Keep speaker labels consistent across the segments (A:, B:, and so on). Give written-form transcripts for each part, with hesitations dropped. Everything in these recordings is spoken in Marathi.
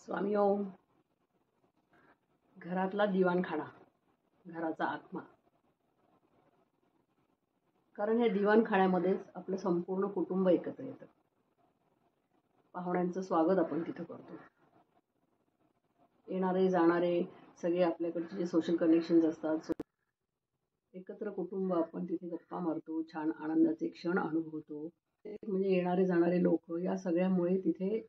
A: स्वामी ओम. घरातला दिवाणखाना, घराचा आत्मा. कारण हे दिवाणखान्यामध्येच आपलं संपूर्ण कुटुंब एकत्र येतं. पाहुण्यांचं स्वागत आपण तिथं करतो. येणारे जाणारे सगळे आपल्याकडचे जे सोशल कनेक्शन्स असतात, एकत्र कुटुंब आपण तिथे गप्पा मारतो, छान आनंदाचे क्षण अनुभवतो. म्हणजे येणारे जाणारे लोक या सगळ्यामुळे तिथे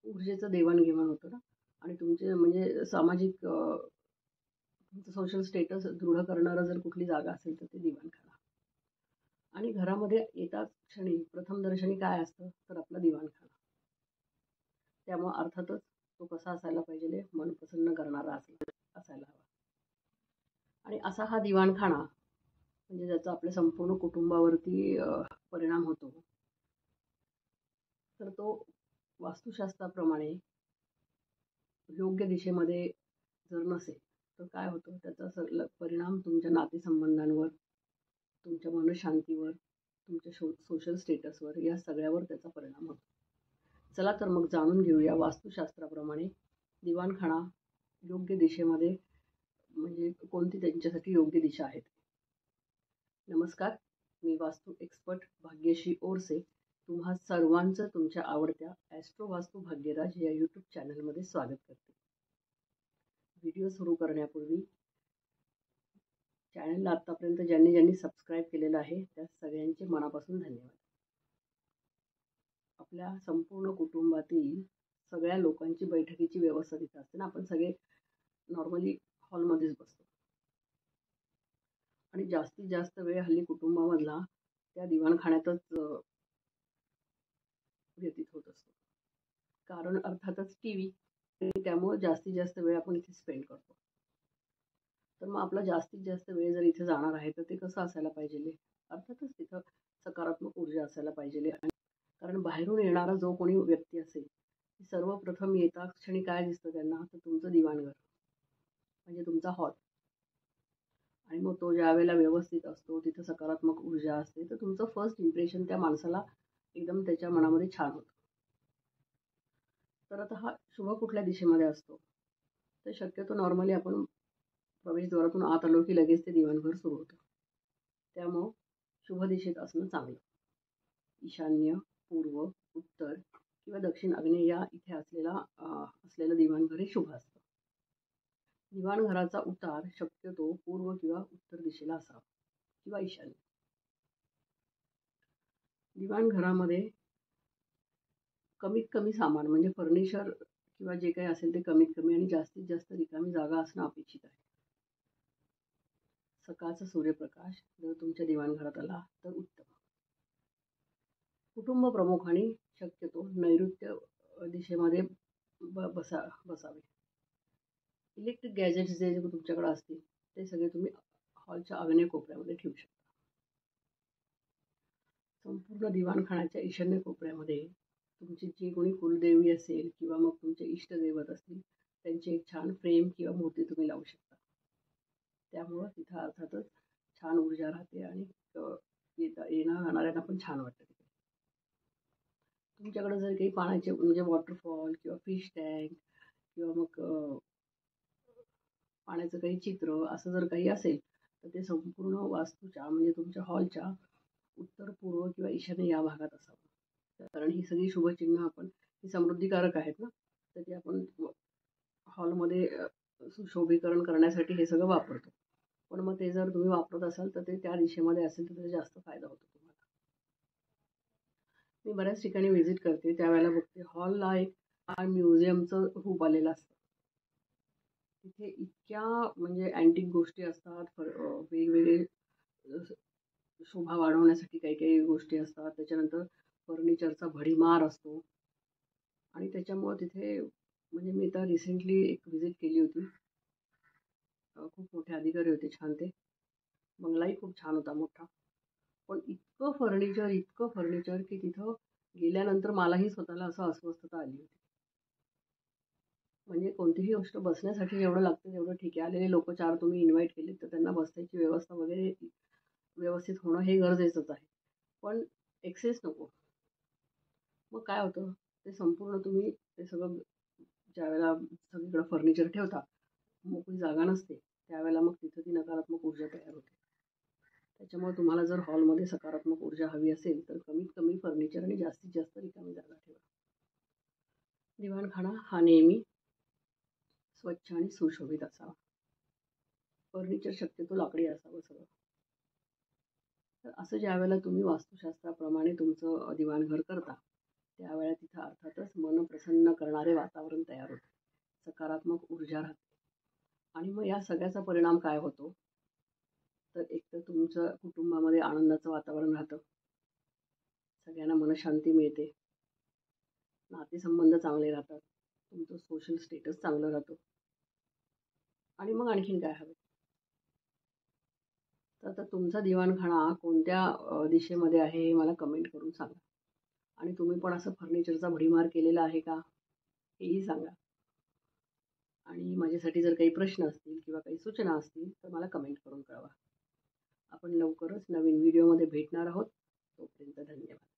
A: ऊर्जेचं देवाणघेवाण होतं ना. आणि तुमचे म्हणजे सामाजिक तुमचं सोशल स्टेटस दृढ करणारं जर कुठली जागा असेल तर ते दिवाणखाना. आणि घरामध्ये येताच क्षणी प्रथम दर्शनी काय असतं तर आपला दिवाणखाना. त्यामुळे अर्थातच तो कसा असायला पाहिजे, मन प्रसन्न करणारा असायला हवा. आणि असा हा दिवाणखाना म्हणजे ज्याचा आपल्या संपूर्ण कुटुंबावरती परिणाम होतो, तर तो वास्तुशास्त्राप्रमाणे योग्य दिशेमध्ये जर नसेल तर काय होतं, त्याचा परिणाम तुमच्या नातेसंबंधांवर, तुमच्या मनशांतीवर, तुमच्या सोशल स्टेटसवर, या सगळ्यावर त्याचा परिणाम होतो. चला तर मग जाणून घेऊया वास्तुशास्त्राप्रमाणे दिवाणखाना योग्य दिशेमध्ये म्हणजे कोणती त्यांच्यासाठी योग्य दिशा आहे. नमस्कार, मी वास्तू एक्सपर्ट भाग्यश्री ओरसे तुम्हा सर्वांचं तुमच्या आवडत्या ॲस्ट्रो वास्तू भाग्यराज या यूट्यूब चॅनलमध्ये स्वागत करते. व्हिडिओ सुरू करण्यापूर्वी चॅनलला आत्तापर्यंत ज्यांनी सबस्क्राईब केलेलं आहे त्या सगळ्यांचे मनापासून धन्यवाद. आपल्या संपूर्ण कुटुंबातील सगळ्या लोकांची बैठकीची व्यवस्था तिथे असते ना. आपण सगळे नॉर्मली हॉलमध्येच बसतो आणि जास्तीत जास्त वेळ हल्ली कुटुंबामधला त्या दिवाणखान्यातच व्यतीत होत असतो. कारण अर्थातच टी व्ही, त्यामुळे जास्तीत जास्त वेळ आपण इथे स्पेंड करतो. तर मग आपला जास्तीत जास्त वेळ जर इथे जाणार आहे तर ते कसं असायला पाहिजे, अर्थातच तिथं सकारात्मक ऊर्जा असायला पाहिजे. आणि कारण बाहेरून येणारा जो कोणी व्यक्ती असेल, सर्वप्रथम येता क्षणी काय दिसतं त्यांना तर तुमचं दिवाणघर म्हणजे तुमचा हॉल. आणि मग तो ज्या वेळेला व्यवस्थित असतो, तिथं सकारात्मक ऊर्जा असते, तर तुमचं फर्स्ट इम्प्रेशन त्या माणसाला एकदम त्याच्या मनामध्ये छान होतं. तर आता हा शुभ कुठल्या दिशेमध्ये असतो तर शक्यतो नॉर्मली आपण प्रवेशद्वारातून आत आलो की लगेच ते दिवाणघर सुरू होतं. त्यामुळं शुभ दिशेत असणं चांगलं. ईशान्य, पूर्व, उत्तर किंवा दक्षिण आग्नेय या इथे असलेलं दिवाणघर हे शुभ असतं. दिवाणघराचा उतार शक्यतो पूर्व किंवा उत्तर दिशेला असावा किंवा ईशान्य. दिवाणघरामध्ये कमीत कमी सामान म्हणजे फर्निचर किंवा जे काही असेल ते कमीत कमी आणि जास्तीत जास्त रिकामी जागा असणं अपेक्षित आहे. सकाळचा सूर्यप्रकाश जर तुमच्या दिवाणघरात आला तर उत्तम. कुटुंब प्रमुखांनी शक्यतो नैऋत्य दिशेमध्ये बसावे. इलेक्ट्रिक गॅजेट्स जे तुमच्याकडे असतील ते सगळे तुम्ही हॉलच्या आग्नेय कोपऱ्यामध्ये ठेवू शकता. संपूर्ण दिवाणखान्याच्या ईशान्य कोपऱ्यामध्ये तुमची जी कोणी कुलदेवी असेल किंवा मग तुमचे इष्टदैवत असतील त्यांची एक छान फ्रेम किंवा मूर्ती तुम्ही लावू शकता. त्यामुळं तिथं अर्थातच छान ऊर्जा राहते आणि येणं जाणाऱ्यांना पण छान वाटतं. तुमच्याकडे जर काही पाण्याचे म्हणजे वॉटरफॉल किंवा फिश टँक किंवा मग पाण्याचं काही चित्र असं जर काही असेल तर ते संपूर्ण वास्तूच्या म्हणजे तुमच्या हॉलच्या उत्तर, पूर्व किंवा ईशान्य या भागात असावं. कारण ही सगळी शुभचिन्ह आपण ही समृद्धीकारक आहेत ना, तर ते आपण हॉलमध्ये सुशोभीकरण करण्यासाठी हे सगळं वापरतो. पण मग ते जर तुम्ही वापरत असाल तर ते त्या दिशेमध्ये असेल तर त्याचा जास्त फायदा होतो तुम्हाला. मी बऱ्याच ठिकाणी व्हिजिट करते, त्यावेळेला बघते हॉलला एक म्युझियमचं रूप आलेलं असतं. तिथे इतक्या म्हणजे अँटिक गोष्टी असतात, वेगवेगळे शोभा वाढवण्यासाठी काही काही गोष्टी असतात. त्याच्यानंतर फर्निचरचा भडीमार असतो आणि त्याच्यामुळं तिथे म्हणजे मी आता रिसेंटली एक व्हिजिट केली होती. खूप मोठे अधिकारी होते, छान ते बंगलाही खूप छान होता मोठा. पण इतकं फर्निचर की तिथं गेल्यानंतर मलाही स्वतःला असं अस्वस्थता आली होती. म्हणजे कोणतीही गोष्ट बसण्यासाठी जेवढं लागतं तेवढं ठीक आहे. आलेले लोक 4 तुम्ही इन्व्हाइट केले तर त्यांना बसण्याची व्यवस्था वगैरे व्यवस्थित होणं हे गरजेचंच आहे, पण एक्सेस नको. मग काय होतं, ते संपूर्ण तुम्ही ते सगळं ज्यावेळेला सगळीकडे फर्निचर ठेवता, मोकळी जागा नसते, त्यावेळेला मग तिथं ती नकारात्मक ऊर्जा तयार होते. त्याच्यामुळे तुम्हाला जर हॉलमध्ये सकारात्मक ऊर्जा हवी असेल तर कमीत कमी फर्निचर आणि जास्तीत जास्त रिकामी जागा ठेवा. दिवाणखाना हा नेहमी स्वच्छ आणि सुशोभित असावा. फर्निचर शक्यतो लाकडी असावं सगळं. तर असं ज्यावेळेला तुम्ही वास्तुशास्त्राप्रमाणे तुमचं दिवाणघर करता, त्यावेळेला तिथं अर्थातच मन प्रसन्न करणारे वातावरण तयार होते, सकारात्मक ऊर्जा राहते. आणि मग या सगळ्याचा परिणाम काय होतो, तर एक तर तुमचं कुटुंबामध्ये आनंदाचं वातावरण राहतं, सगळ्यांना मनःशांती मिळते, नातेसंबंध चांगले राहतात, तुमचं सोशल स्टेटस चांगलं राहतं. आणि मग आणखीन काय हवं? तर आता तुमचा दिवाणखाना कोणत्या दिशेमध्ये आहे हे मला कमेंट करून सांगा. आणि तुम्ही पण असं फर्निचरचा भडीमार केलेला आहे का, हेही सांगा. आणि माझ्यासाठी जर काही प्रश्न असतील किंवा काही सूचना असतील तर मला कमेंट करून कळवा. आपण लवकरच नवीन व्हिडिओमध्ये भेटणार आहोत. तोपर्यंत धन्यवाद.